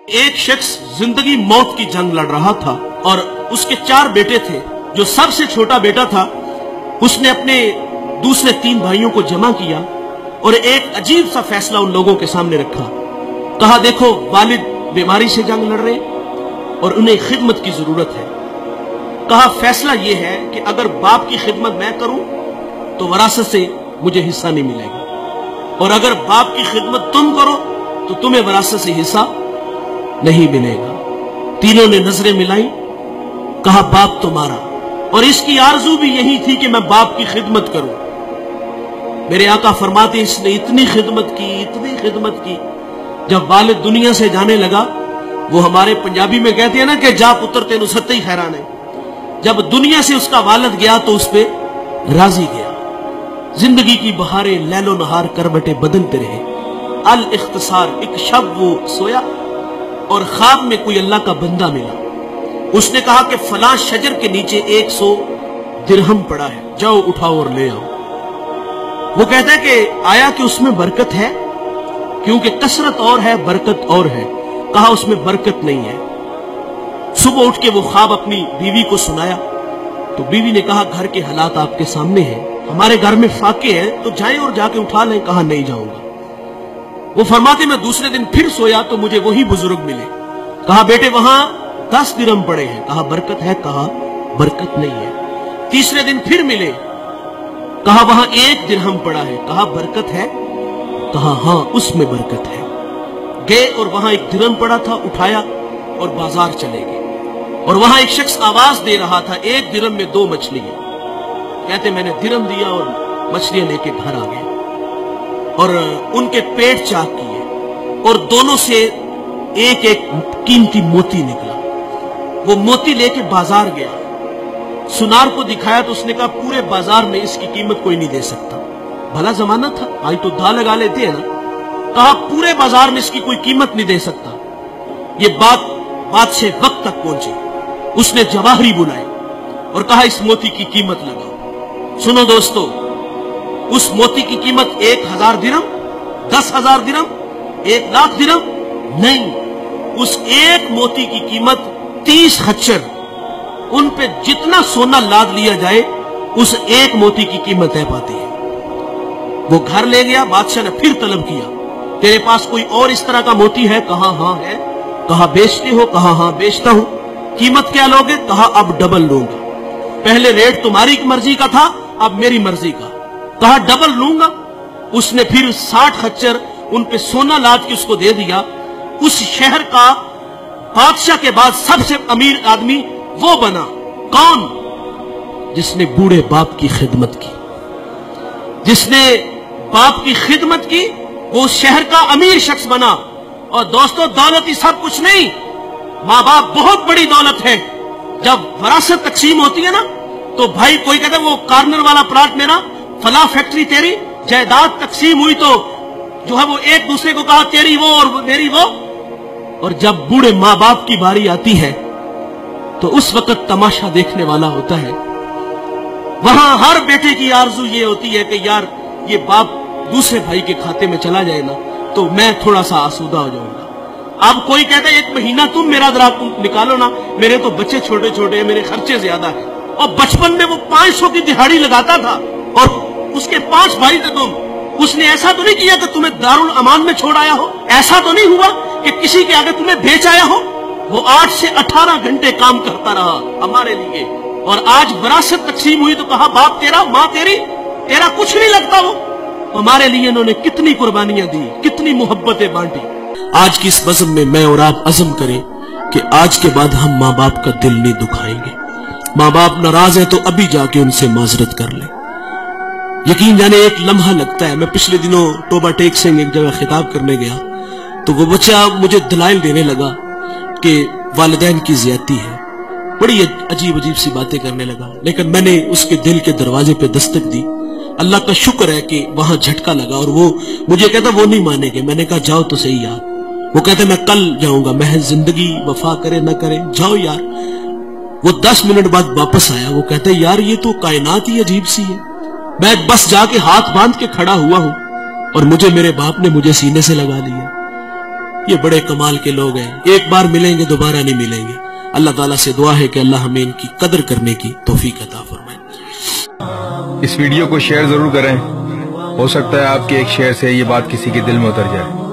ایک شخص زندگی موت کی جنگ لڑ رہا تھا اور اس کے 4 بیٹے تھے. جو سب سے چھوٹا بیٹا تھا اس نے اپنے دوسرے 3 بھائیوں کو جمع کیا اور ایک عجیب سا فیصلہ ان لوگوں کے سامنے رکھا. کہا دیکھو والد بیماری سے جنگ لڑ رہے اور انہیں خدمت کی ضرورت ہے. کہا فیصلہ یہ ہے کہ اگر باپ کی خدمت میں کروں تو وراثت سے مجھے حصہ نہیں ملے گا، اور اگر باپ کی خدمت تم کرو تو تمہیں وراثت سے حصہ نہیں ملے گا. تینوں نے نظریں ملائی. کہا باپ تمہارا، اور اس کی آرزو بھی یہی تھی کہ میں باپ کی خدمت کروں. میرے آقا فرماتے اس نے اتنی خدمت کی. جب والد دنیا سے جانے لگا، وہ ہمارے پنجابی میں کہتے ہیں نا کہ جا پتر تینو ستے ہی خیران ہے. جب دنیا سے اس کا والد گیا تو اس پہ راضی گیا. زندگی کی بہاریں لیل و نہار کروٹیں بدلتے رہے. الاختصار، ایک شب وہ سویا اور خواب میں کوئی اللہ کا بندہ ملا. اس نے کہا کہ فلاں شجر کے نیچے 100 درہم پڑا ہے، جاؤ اٹھاؤ اور لے آؤ. وہ کہتا ہے کہ آیا کہ اس میں برکت ہے؟ کیونکہ کثرت اور ہے برکت اور ہے. کہا اس میں برکت نہیں ہے. صبح اٹھ کے وہ خواب اپنی بیوی کو سنایا تو بیوی نے کہا گھر کے حالات آپ کے سامنے ہیں، ہمارے گھر میں فاقے ہیں، تو جائیں اور جا کے اٹھا لیں. کہا نہیں جاؤں گا. وہ فرماتے میں دوسرے دن پھر سویا تو مجھے وہی بزرگ ملے. کہا بیٹے وہاں 10 درہم پڑے ہیں. کہا برکت ہے؟ کہا برکت نہیں ہے. تیسرے دن پھر ملے. کہا وہاں 1 درہم پڑا ہے. کہا برکت ہے؟ کہا ہاں اس میں برکت ہے. گئے اور وہاں 1 درہم پڑا تھا، اٹھایا اور بازار چلے گئے. اور وہاں ایک شخص آواز دے رہا تھا 1 درہم میں 2 مچھلیاں. کہتے میں نے درہم دیا اور مچھلیاں لے کے گھر آ گئے اور ان کے پیٹ چاک کیے اور دونوں سے ایک قیمتی موتی نکلا. وہ موتی لے کے بازار گیا، سنار کو دکھایا تو اس نے کہا پورے بازار میں اس کی قیمت کوئی نہیں دے سکتا. بھلا زمانہ تھا، آج تو دھا لگا لیتے ہیں نا. کہا پورے بازار میں اس کی کوئی قیمت نہیں دے سکتا. یہ بات سے وقت تک پہنچی. اس نے جواہری بلائے اور کہا اس موتی کی قیمت لگاؤ. سنو دوستو، اس موتی کی قیمت 1000 درہم، 10,000 درہم، 1,00,000 درہم نہیں. اس ایک موتی کی قیمت 30 خچر. ان پہ جتنا سونا لاد لیا جائے اس ایک موتی کی قیمت طے پاتی ہے. وہ گھر لے گیا. بادشاہ نے پھر طلب کیا تیرے پاس کوئی اور اس طرح کا موتی ہے؟ کہا ہاں ہے. کہا بیچتے ہو؟ کہا ہاں بیچتا ہوں. قیمت کیا لوگے؟ کہا اب ڈبل لوں گا. پہلے ریٹ تمہاری مرضی کا تھا، اب میری مرضی کا. کہا ڈبل لوں گا. اس نے پھر 60 خچر ان پہ سونا لاد کے اس کو دے دیا. اس شہر کا بادشاہ کے بعد سب سے امیر آدمی وہ بنا. کون؟ جس نے بوڑھے باپ کی خدمت کی. جس نے باپ کی خدمت کی وہ اس شہر کا امیر شخص بنا. اور دوستو دولت ہی سب کچھ نہیں، ماں باپ بہت بڑی دولت ہے. جب وراثت تقسیم ہوتی ہے نا تو بھائی کوئی کہتا ہے وہ کارنر والا پلاٹ میرا، فلاں فیکٹری تیری. جائیداد تقسیم ہوئی تو جو ہے وہ ایک دوسرے کو کہا تیری وہ اور میری وہ. اور جب بوڑھے ماں باپ کی باری آتی ہے تو اس وقت تماشا دیکھنے والا ہوتا ہے. وہاں ہر بیٹے کی آرزو یہ ہوتی ہے کہ یار یہ باپ دوسرے بھائی کے کھاتے میں چلا جائے نا تو میں تھوڑا سا آسودہ ہو جاؤں گا. اب کوئی کہتا ہے 1 مہینہ تم میرا ذرا نکالو نا، میرے تو بچے چھوٹے چھوٹے ہیں، میرے خرچے زیادہ ہیں. اور بچپن میں وہ 500 کی دہاڑی لگاتا تھا اور اس کے 5 بھائی تھے تم. اس نے ایسا تو نہیں کیا کہ تمہیں دارالامان میں چھوڑ آیا ہو. ایسا تو نہیں ہوا کہ کسی کے آگے تمہیں بیچ آیا ہو. وہ 8 سے 18 گھنٹے کام کرتا رہا ہمارے لیے. اور آج وراثت تقسیم ہوئی تو کہا باپ تیرا، ماں تیری، تیرا کچھ نہیں لگتا. وہ ہمارے لیے انہوں نے کتنی قربانیاں دی، کتنی محبتیں بانٹی. آج کی اس بزم میں میں اور آپ عزم کریں کہ آج کے بعد ہم ماں باپ کا دل نہیں دکھائیں گے. ماں باپ ناراض ہیں تو ابھی جا کے ان سے معذرت کر لیں. یقین جانے ایک لمحہ لگتا ہے. میں پچھلے دنوں توبہ ٹیک سنگھ ایک جگہ خطاب کرنے گیا تو وہ بچہ مجھے دلائل دینے لگا کہ والدین کی زیادتی ہے. بڑی عجیب سی باتیں کرنے لگا. لیکن میں نے اس کے دل کے دروازے پہ دستک دی. اللہ کا شکر ہے کہ وہاں جھٹکا لگا اور وہ مجھے کہتا وہ نہیں مانے گے. میں نے کہا جاؤ تو صحیح یار. وہ کہتے میں کل جاؤں گا. محض زندگی وفا کرے نہ کرے جاؤ یار. وہ 10 منٹ بعد واپس آیا. وہ کہتے یار یہ تو کائنات ہی عجیب سی ہے. میں بس جا کے ہاتھ باندھ کے کھڑا ہوا ہوں اور مجھے میرے باپ نے مجھے سینے سے لگا لیا. یہ بڑے کمال کے لوگ ہیں، ایک بار ملیں گے دوبارہ نہیں ملیں گے۔ اللہ تعالیٰ سے دعا ہے کہ اللہ ہمیں ان کی قدر کرنے کی توفیق عطا فرمائے۔ اس ویڈیو کو شیئر ضرور کریں، ہو سکتا ہے آپ کے ایک شیئر سے یہ بات کسی کے دل میں اتر جائے۔